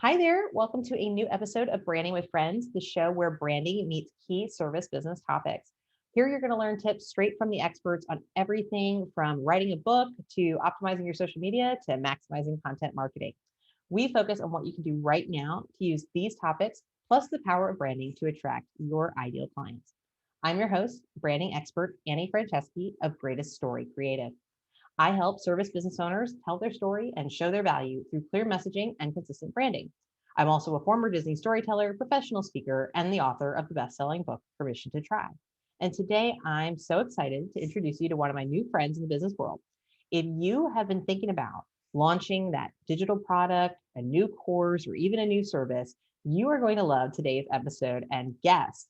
Hi there. Welcome to a new episode of Branding with Friends, the show where branding meets key service business topics. Here, you're going to learn tips straight from the experts on everything from writing a book to optimizing your social media to maximizing content marketing. We focus on what you can do right now to use these topics, plus the power of branding to attract your ideal clients. I'm your host, branding expert Annie Franceschi of Greatest Story Creative. I help service business owners tell their story and show their value through clear messaging and consistent branding. I'm also a former Disney storyteller, professional speaker, and the author of the best-selling book, Permission to Try. And today I'm so excited to introduce you to one of my new friends in the business world. If you have been thinking about launching that digital product, a new course, or even a new service, you are going to love today's episode and guest.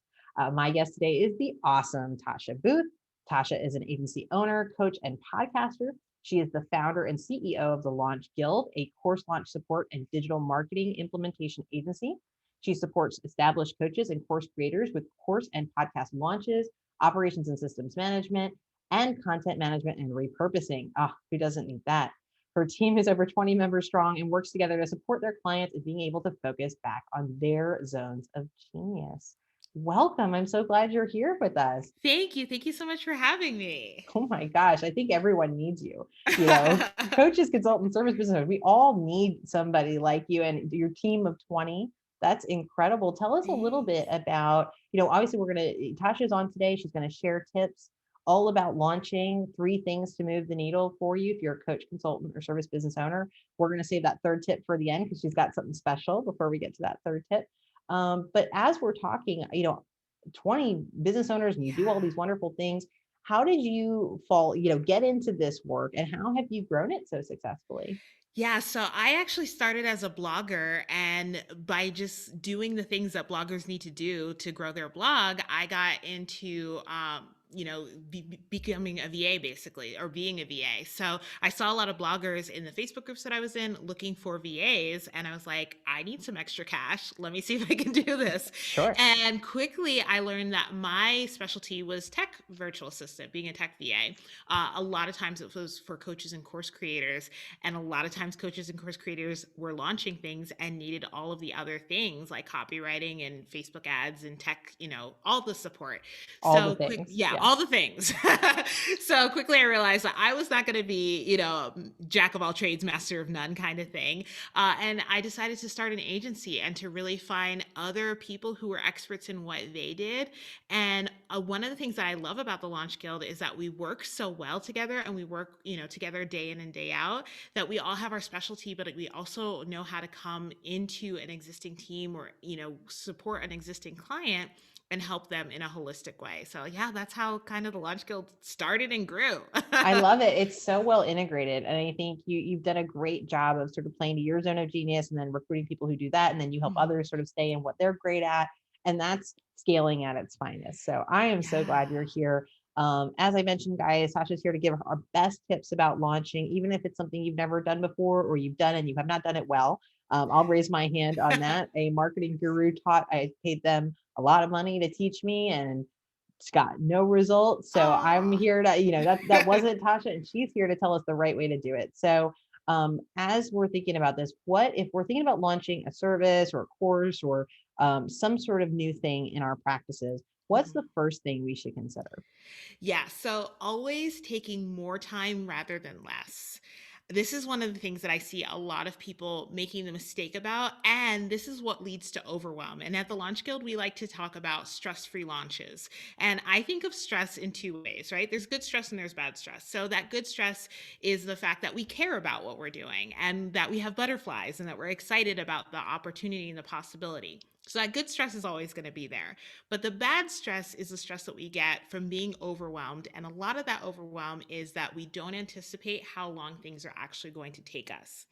My guest today is the awesome Tasha Booth. Tasha is an agency owner, coach, and podcaster. She is the founder and CEO of the Launch Guild, a course launch support and digital marketing implementation agency. She supports established coaches and course creators with course and podcast launches, operations and systems management, and content management and repurposing. Ah, who doesn't need that? Her team is over 20 members strong and works together to support their clients in being able to focus back on their zones of genius. Welcome. I'm so glad you're here with us. Thank you. Thank you so much for having me. Oh my gosh, I think everyone needs you. You know, coaches, consultants, service business owners, we all need somebody like you and your team of 20. That's incredible. Tell us a little Thanks. bit about, obviously Tasha's on today. She's going to share tips all about launching 3 things to move the needle for you if you're a coach, consultant, or service business owner. We're going to save that third tip for the end because she's got something special before we get to that third tip. But as we're talking, 20 business owners and you do all Yeah. these wonderful things. How did you get into this work and how have you grown it so successfully? Yeah, so I actually started as a blogger, and by just doing the things that bloggers need to do to grow their blog, I got into becoming a VA basically, or being a VA. So I saw a lot of bloggers in the Facebook groups that I was in looking for VAs, and I was like, I need some extra cash. Let me see if I can do this. Sure. And quickly, I learned that my specialty was tech virtual assistant, being a tech VA. A lot of times it was for coaches and course creators. And a lot of times, coaches and course creators were launching things and needed all of the other things like copywriting and Facebook ads and tech, all the support. All the So quick, things. yeah, Yeah. all the things. So quickly, I realized that I was not going to be, jack of all trades, master of none kind of thing. And I decided to start an agency and to really find other people who were experts in what they did. And one of the things that I love about the Launch Guild is that we work so well together, and we work, together day in and day out, that we all have our specialty, but we also know how to come into an existing team or, support an existing client and help them in a holistic way. So yeah, that's how kind of the Launch Guild started and grew. I love it. It's so well integrated. And I think you've done a great job of sort of playing to your zone of genius and then recruiting people who do that. And then you help others sort of stay in what they're great at. And that's scaling at its finest. So I am so glad you're Yeah. here. As I mentioned, guys, Sasha's here to give our best tips about launching, even if it's something you've never done before or you've done and you have not done it well. I'll raise my hand on that. A marketing guru I paid them a lot of money to teach me, and it's got no results. So I'm Oh. here to, that wasn't Tasha, and she's here to tell us the right way to do it. So as we're thinking about this, what if we're thinking about launching a service or a course or some sort of new thing in our practices? What's the first thing we should consider? Yeah, so always taking more time rather than less. This is one of the things that I see a lot of people making the mistake about, and this is what leads to overwhelm. And at the Launch Guild, we like to talk about stress-free launches. And I think of stress in 2 ways, right? There's good stress and there's bad stress. So that good stress is the fact that we care about what we're doing and that we have butterflies and that we're excited about the opportunity and the possibility. So that good stress is always going to be there. But the bad stress is the stress that we get from being overwhelmed. And a lot of that overwhelm is that we don't anticipate how long things are actually going to take us.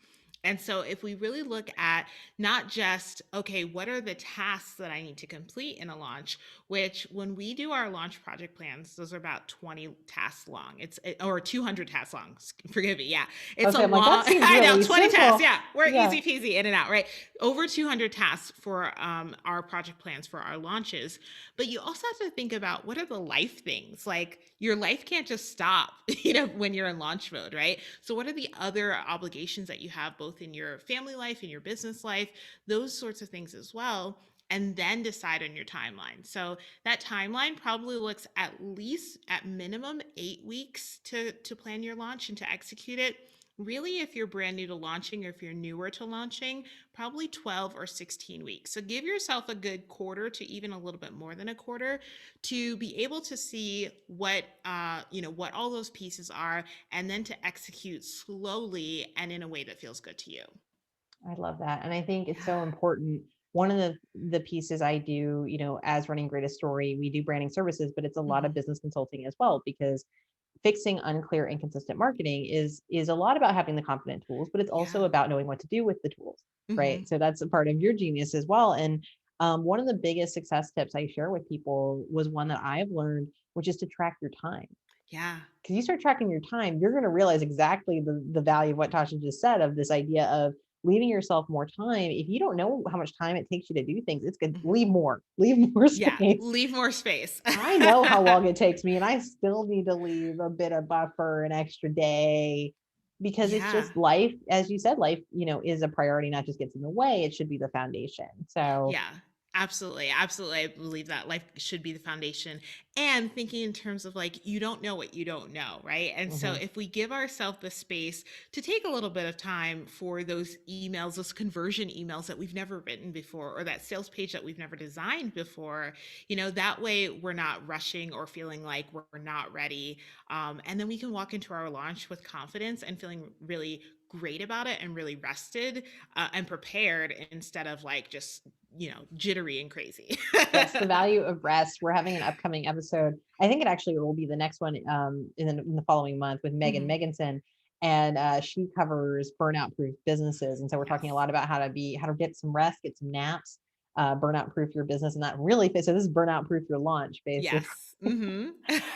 And so, if we really look at not just, okay, what are the tasks that I need to complete in a launch, which when we do our launch project plans, those are about 20 tasks long. Or 200 tasks long. Forgive me. Yeah. It's a Okay, I'm like, that long, seems I know, really 20 tasks. simple. Yeah. We're Yeah. easy peasy in and out, right? Over 200 tasks for our project plans for our launches. But you also have to think about what are the life things? Like your life can't just stop, when you're in launch mode, right? So what are the other obligations that you have both both in your family life, in your business life, those sorts of things as well, and then decide on your timeline. So that timeline probably looks at least at minimum 8 weeks to plan your launch and to execute it. Really, if you're brand new to launching or if you're newer to launching, probably 12 or 16 weeks. So give yourself a good quarter to even a little bit more than a quarter to be able to see what all those pieces are, and then to execute slowly and in a way that feels good to you. I love that. And I think it's so Yeah. important. One of the pieces I do, as running Greatest Story, we do branding services, but it's a lot of Hmm. business consulting as well, because fixing unclear, inconsistent marketing is a lot about having the confident tools, but it's also Yeah. about knowing what to do with the tools, Hmm. right? So that's a part of your genius as well. And one of the biggest success tips I share with people was one that I've learned, which is to track your time. Yeah. Because you start tracking your time, you're going to realize exactly the value of what Tasha just said, of this idea of leaving yourself more time. If you don't know how much time it takes you to do things, it's good. Hmm. Leave more Yeah. space. Leave more space. I know how long it takes me, and I still need to leave a bit of buffer, an extra day, because it's Yeah. just life. As you said, life, is a priority, not just gets in the way. It should be the foundation. So, Yeah, absolutely. Absolutely. I believe that life should be the foundation. And thinking in terms of like, you don't know what you don't know, right? And so mhm. if we give ourselves the space to take a little bit of time for those emails, those conversion emails that we've never written before, or that sales page that we've never designed before, that way we're not rushing or feeling like we're not ready. And then we can walk into our launch with confidence and feeling really great about it and really rested and prepared, instead of like just jittery and crazy. Yes, the value of rest. We're having an upcoming episode. I think it actually will be the next one, in the following month, with Megan Hmm. Meganson, and she covers burnout proof businesses. And so we're talking a Yes. lot about how to get some rest, get some naps, burnout proof your business, and that really fits. So this is burnout proof your launch, basically. Yes. Hmm.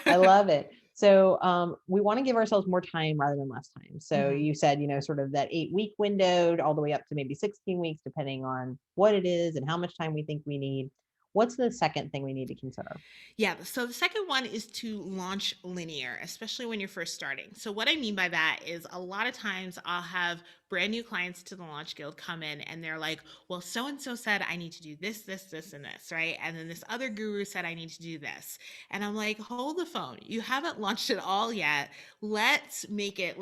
I love it. So we want to give ourselves more time rather than less time. So Hmm. you said, sort of that 8 week window all the way up to maybe 16 weeks, depending on what it is and how much time we think we need. What's the second thing we need to consider? Yeah. So the second one is to launch linear, especially when you're first starting. So what I mean by that is a lot of times I'll have brand new clients to the Launch Guild come in and they're like, well, so and so said I need to do this, this, this, and this, right? And then this other guru said I need to do this. And I'm like, hold the phone. You haven't launched it all yet. Let's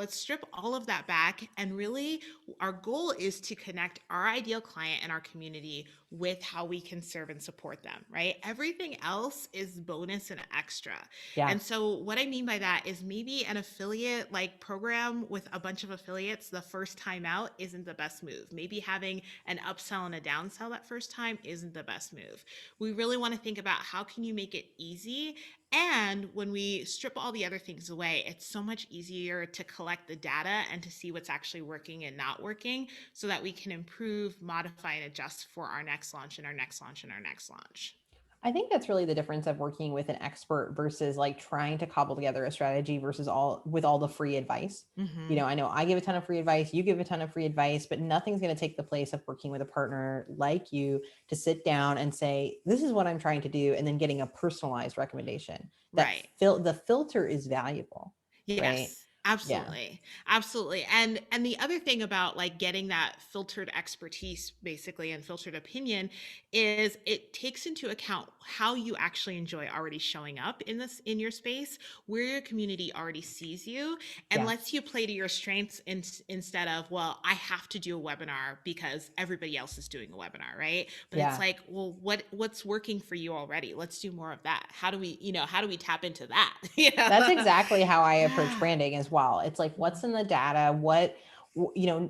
strip all of that back. And really, our goal is to connect our ideal client and our community with how we can serve and support them, right? Everything else is bonus and extra. Yeah. And so what I mean by that is maybe an affiliate like program with a bunch of affiliates the first time out isn't the best move. Maybe having an upsell and a downsell that first time isn't the best move. We really want to think about how can you make it easy, and when we strip all the other things away, it's so much easier to collect the data and to see what's actually working and not working, so that we can improve, modify, and adjust for our next launch and our next launch and our next launch. I think that's really the difference of working with an expert versus like trying to cobble together a strategy versus all the free advice. Mm-hmm. I know I give a ton of free advice, you give a ton of free advice, but nothing's going to take the place of working with a partner like you to sit down and say, this is what I'm trying to do, and then getting a personalized recommendation. Right. The filter is valuable, right? Yes, Yeah. absolutely. Absolutely. And the other thing about like getting that filtered expertise basically and filtered opinion is it takes into account how you actually enjoy already showing up in your space, where your community already sees you, and Yeah. lets you play to your strengths instead of, well, I have to do a webinar because everybody else is doing a webinar, right? But it's Yeah. like, well, what's working for you already? Let's do more of that. How do we tap into that? That's exactly how I approach Yeah. branding as well. It's like, what's Mhm. in the data?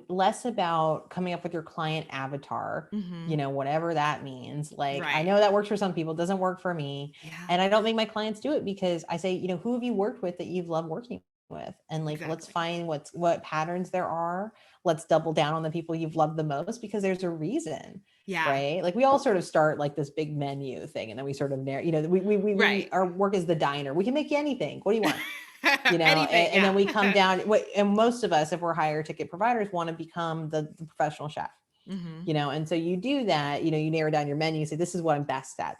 Less about coming up with your client avatar, Mhm. whatever that means. Like, I Right. know that works for some people, it doesn't work for me. Yeah, And I don't make my clients do it, because I say, who have you worked with that you've loved working with? And like, let's exactly. find what patterns there are. Let's double down on the people you've loved the most, because there's a reason. Yeah. Right. Like, we all sort of start like this big menu thing, and then we sort of narrow, we Right. our work is the diner. We can make you anything. What do you want? Anything, And yeah. then we come down, and most of us, if we're higher ticket providers, want to become the professional chef. Mhm. And so you do that, you narrow down your menu, you say, this is what I'm best at.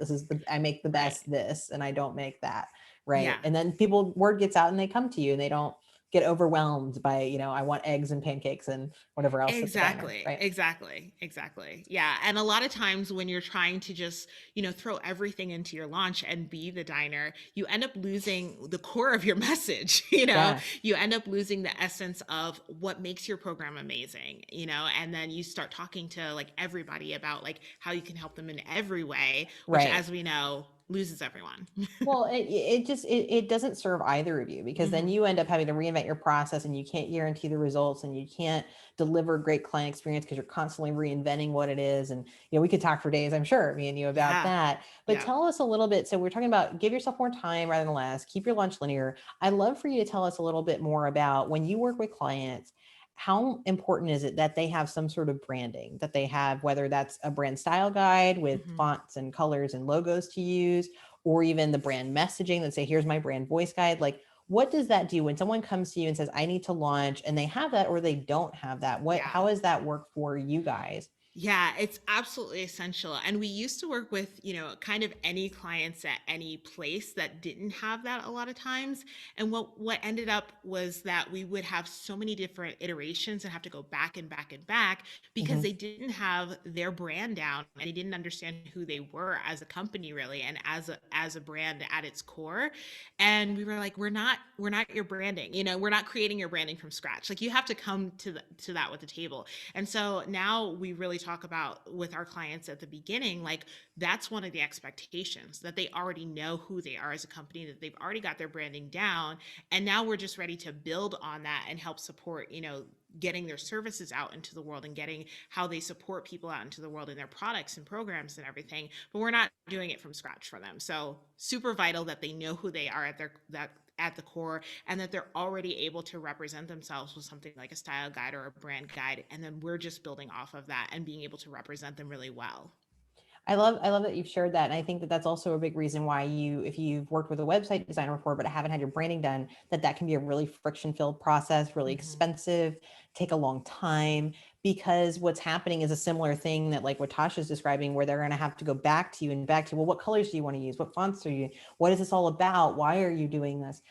I make the Right. best this, and I don't make that. Right. Yeah. And then word gets out and they come to you, and they don't, get overwhelmed by, I want eggs and pancakes and whatever else at the diner, Exactly, right? exactly, exactly. Yeah. And a lot of times when you're trying to just, throw everything into your launch and be the diner, you end up losing the core of your message, Yeah, you end up losing the essence of what makes your program amazing, and then you start talking to like everybody about like how you can help them in every way, which right. as we know, loses everyone. Well, it doesn't serve either of you, because then Hmm. you end up having to reinvent your process, and you can't guarantee the results, and you can't deliver great client experience because you're constantly reinventing what it is. And we could talk for days, I'm sure, me and you, about Yeah. that. But Yeah. tell us a little bit. So we're talking about give yourself more time rather than less, keep your lunch linear. I'd love for you to tell us a little bit more about when you work with clients. How important is it that they have some sort of branding, that they have, whether that's a brand style guide with Hmm. fonts and colors and logos to use, or even the brand messaging that say, here's my brand voice guide? Like, what does that do when someone comes to you and says, I need to launch, and they have that or they don't have that? Yeah. How does that work for you guys? Yeah, it's absolutely essential. And we used to work with, kind of any clients at any place that didn't have that a lot of times. And what ended up was that we would have so many different iterations and have to go back and back and back because Hmm. they didn't have their brand down and they didn't understand who they were as a company really and as a brand at its core. And we were like, we're not your branding. We're not creating your branding from scratch. Like you have to come to that with the table. And so now we really talk about with our clients at the beginning, like that's one of the expectations that they already know who they are as a company, that they've already got their branding down. And now we're just ready to build on that and help support, getting their services out into the world and getting how they support people out into the world and their products and programs and everything. But we're not doing it from scratch for them. So super vital that they know who they are at the core and that they're already able to represent themselves with something like a style guide or a brand guide. And then we're just building off of that and being able to represent them really well. I love that you've shared that. And I think that that's also a big reason why if you've worked with a website designer before, but haven't had your branding done, that can be a really friction filled process, really Mm-hmm. expensive, take a long time, because what's happening is a similar thing that like what Tasha's describing, where they're going to have to go back to you and back to, well, what colors do you want to use? What fonts are you, what is this all about? Why are you doing this?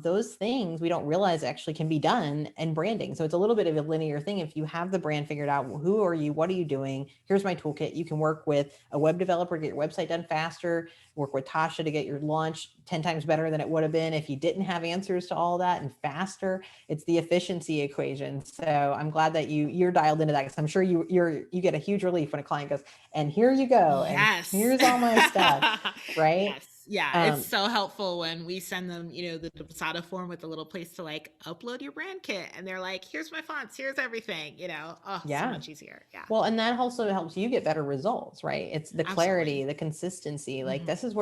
Those things we don't realize actually can be done in branding. So it's a little bit of a linear thing. If you have the brand figured out, well, who are you? What are you doing? Here's my toolkit. You can work with a web developer to get your website done faster, work with Tasha to get your launch 10 times better than it would have been if you didn't have answers to all that, and faster. It's the efficiency equation. So I'm glad that you're dialed into that, because I'm sure you get a huge relief when a client goes, and here you go, and Yes. here's all my stuff, right? Yes. Yeah. It's Um, so helpful when we send them, the Dubsado form with a little place to like upload your brand kit. And they're like, here's my fonts, here's everything, oh, so yeah. much easier. Yeah. Well, and that also helps you get better results, right? It's the clarity, Absolutely. the consistency. Like Hmm. this is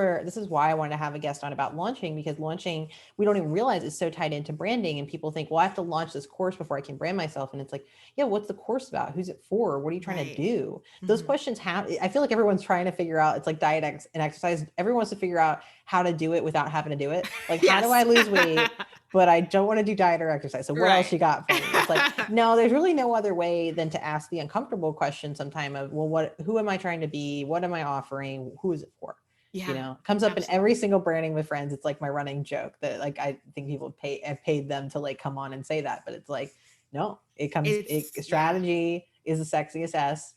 why I wanted to have a guest on about launching, because launching, we don't even realize it's so tied into branding. And people think, well, I have to launch this course before I can brand myself. And it's like, yeah, what's the course about? Who's it for? What are you trying to Right. do? Those Hmm. questions have, I feel like everyone's trying to figure out, it's like and exercise. Everyone wants to figure out how to do it without having to do it. Like, how do Yes. I lose weight? But I don't want to do diet or exercise. So what else Right. you got for me? It's like, no, there's really no other way than to ask the uncomfortable question sometime of, well, who am I trying to be? What am I offering? Who is it for? Yeah. It comes up in every Absolutely. single branding with friends. It's like my running joke that like, I think people have paid them to like come on and say that, but it's like, no, Yeah. strategy is the sexiest S.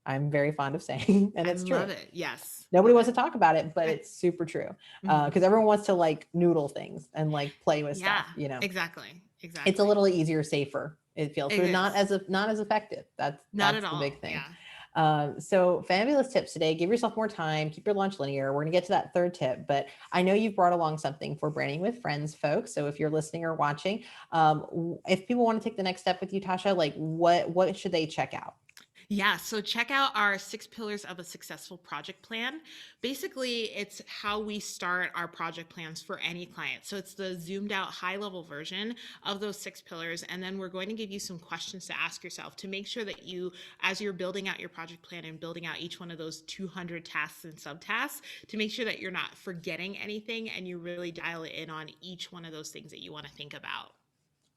I'm very fond of saying, and I it's true. love it. Yes. Nobody Love wants it. to talk about it, but Yeah. it's super true. Hmm. Because everyone wants to like noodle things and like play with Yeah. stuff. Exactly. It's a Exactly. little easier, safer. It feels, It but is. not as effective. Not at That's the all. big thing. Yeah. So fabulous tips today. Give yourself more time. Keep your lunch linear. We're gonna get to that third tip, but I know you've brought along something for branding with friends, folks. So if you're listening or watching, if people want to take the next step with you, Tasha, like what should they check out? Yeah, so check out our 6 pillars of a successful project plan. Basically, it's how we start our project plans for any client. So it's the zoomed out high level version of those 6 pillars. And then we're going to give you some questions to ask yourself to make sure that you, as you're building out your project plan and building out each one of those 200 tasks and subtasks, to make sure that you're not forgetting anything and you really dial it in on each one of those things that you want to think about.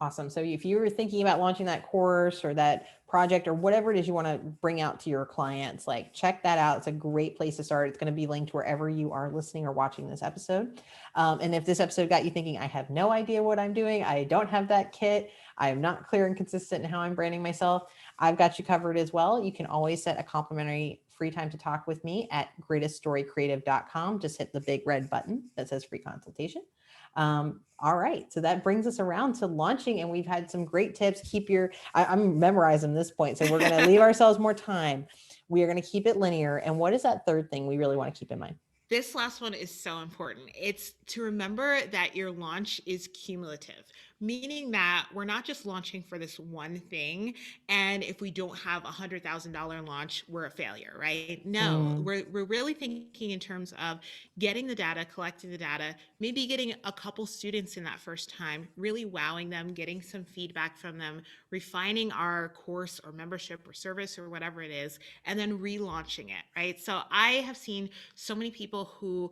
Awesome. So if you're thinking about launching that course or that project or whatever it is you want to bring out to your clients, like check that out. It's a great place to start. It's going to be linked wherever you are listening or watching this episode. And if this episode got you thinking, I have no idea what I'm doing, I don't have that kit, I am not clear and consistent in how I'm branding myself, I've got you covered as well. You can always set a complimentary free time to talk with me at greateststorycreative.com. Just hit the big red button that says free consultation. All right. So that brings us around to launching, and we've had some great tips. I'm memorizing this point. So we're going to leave ourselves more time. We are going to keep it linear. And what is that third thing we really want to keep in mind? This last one is so important. It's to remember that your launch is cumulative, meaning that we're not just launching for this one thing. And if we don't have $100,000 launch, we're a failure, right? No, we're really thinking in terms of getting the data, collecting the data, maybe getting a couple students in that first time, really wowing them, getting some feedback from them, refining our course or membership or service or whatever it is, and then relaunching it, right? So I have seen so many people who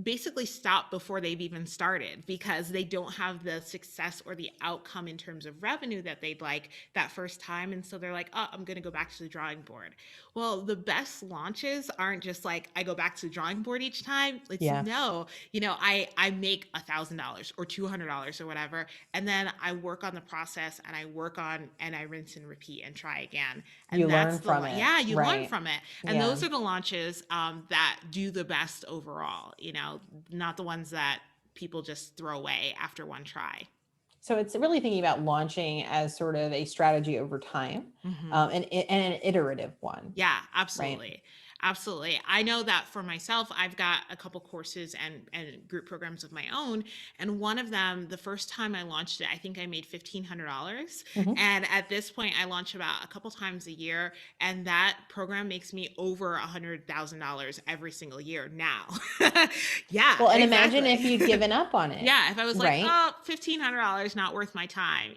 basically stop before they've even started because they don't have the success or the outcome in terms of revenue that they'd like that first time. And so they're like, oh, I'm going to go back to the drawing board. Well, the best launches aren't just like, I go back to the drawing board each time. It's no, I make $1,000 or $200 or whatever. And then I work on the process and I rinse and repeat and try again. And You that's learn from it. Yeah, you learn Right. from it. And those are the launches that do the best overall, not the ones that people just throw away after one try. So it's really thinking about launching as sort of a strategy over time, and an iterative one. Yeah, absolutely. Right? Absolutely. I know that for myself, I've got a couple courses and group programs of my own. And one of them, the first time I launched it, I think I made $1,500. And at this point, I launch about a couple times a year. And that program makes me over $100,000 every single year now. Yeah. Well, and imagine if you'd given up on it. Yeah. If I was like, right? oh, $1,500 not worth my time,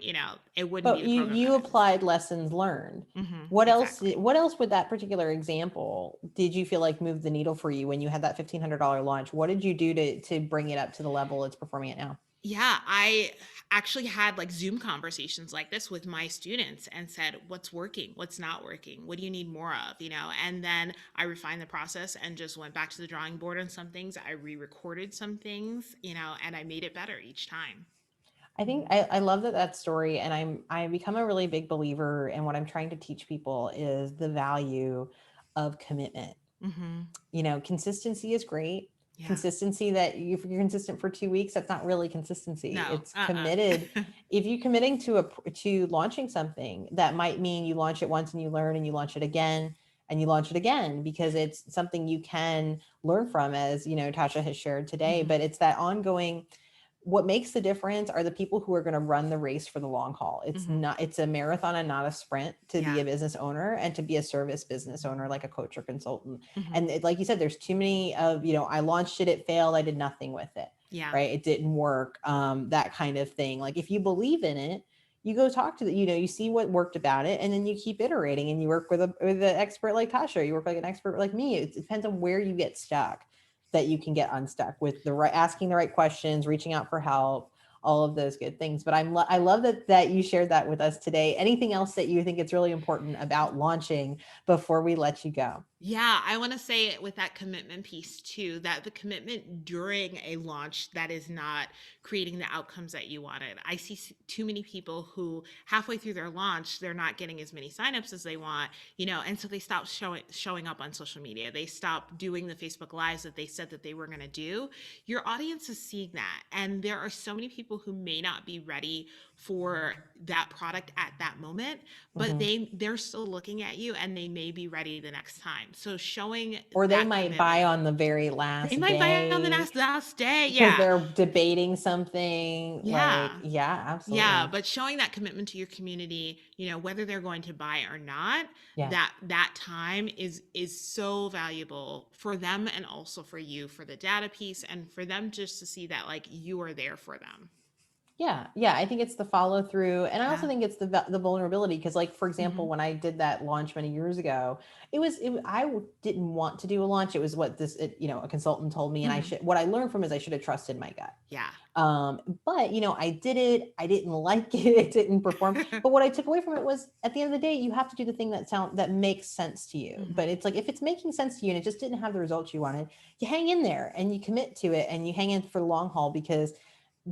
it wouldn't But be the program. you applied lessons learned. What else would that particular example did you feel like moved the needle for you when you had that $1,500 launch? What did you do to bring it up to the level it's performing at now? Yeah, I actually had like Zoom conversations like this with my students and said, what's working? What's not working? What do you need more of? And then I refined the process and just went back to the drawing board on some things. I re-recorded some things, and I made it better each time. I think I love that story, and I become a really big believer in what I'm trying to teach people is the value of commitment. Consistency is great. Yeah. Consistency that if you're consistent for 2 weeks, that's not really consistency. No. It's committed. If you're committing to launching something, that might mean you launch it once and you learn and you launch it again and you launch it again because it's something you can learn from, as Tasha has shared today. But it's that ongoing. What makes the difference are the people who are going to run the race for the long haul. It's a marathon and not a sprint to be a business owner and to be a service business owner, like a coach or consultant. And like you said, there's too many of, I launched it, it failed, I did nothing with it. Yeah. Right. It didn't work. That kind of thing. Like if you believe in it, you go talk to you see what worked about it, and then you keep iterating and you work with an expert like Tasha, you work like an expert like me. It depends on where you get stuck, that you can get unstuck with asking the right questions, reaching out for help, all of those good things. But I love that you shared that with us today. Anything else that you think it's really important about launching before we let you go? Yeah, I want to say it with that commitment piece too, that the commitment during a launch that is not creating the outcomes that you wanted. I see too many people who halfway through their launch, they're not getting as many signups as they want, and so they stop showing up on social media. They stop doing the Facebook Lives that they said that they were going to do. Your audience is seeing that. And there are so many people who may not be ready for that product at that moment, but they're still looking at you and they may be ready the next time. So showing, or they might buy on the very last day. They might buy on the last day. Yeah. Because they're debating something. Yeah. Absolutely. Yeah. But showing that commitment to your community, whether they're going to buy or not, that time is so valuable for them and also for you, for the data piece, and for them just to see that like you are there for them. Yeah. I think it's the follow through, and I also Yeah. think it's the vulnerability because, like, for example, Mhm. when I did that launch many years ago, didn't want to do a launch. It was what a consultant told me, and Mhm. what I learned from is I should have trusted my gut. Yeah. But I did it. I didn't like it. It didn't perform. But what I took away from it was, at the end of the day, you have to do the thing that makes sense to you. But Mhm. it's like, if it's making sense to you and it just didn't have the results you wanted, you hang in there and you commit to it and you hang in for the long haul, because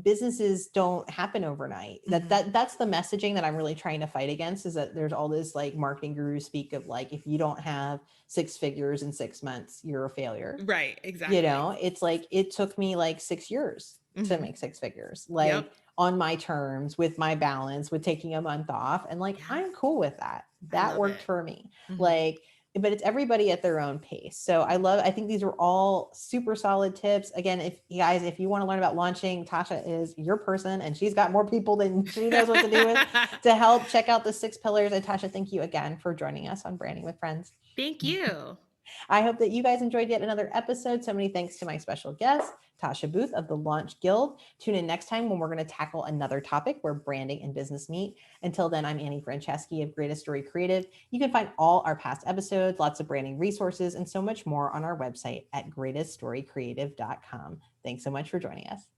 businesses don't happen overnight. Mhm. That's the messaging that I'm really trying to fight against, is that there's all this, like, marketing gurus speak of, like, if you don't have 6 figures in 6 months, you're a failure. Right, exactly. It's like, it took me like 6 years to Mhm. make 6 figures, Yep. like, on my terms, with my balance, with taking a month off. And, like, I'm Yes. cool with that. I That love worked it. for me. Mhm. Like, but it's everybody at their own pace. So I think these are all super solid tips. Again, if you guys, if you want to learn about launching, Tasha is your person, and she's got more people than she knows what to do with to help. Check out the 6 pillars. And Tasha, thank you again for joining us on Branding with Friends. Thank you. I hope that you guys enjoyed yet another episode. So many thanks to my special guest, Tasha Booth of the Launch Guild. Tune in next time when we're going to tackle another topic where branding and business meet. Until then, I'm Annie Franceschi of Greatest Story Creative. You can find all our past episodes, lots of branding resources, and so much more on our website at greateststorycreative.com. Thanks so much for joining us.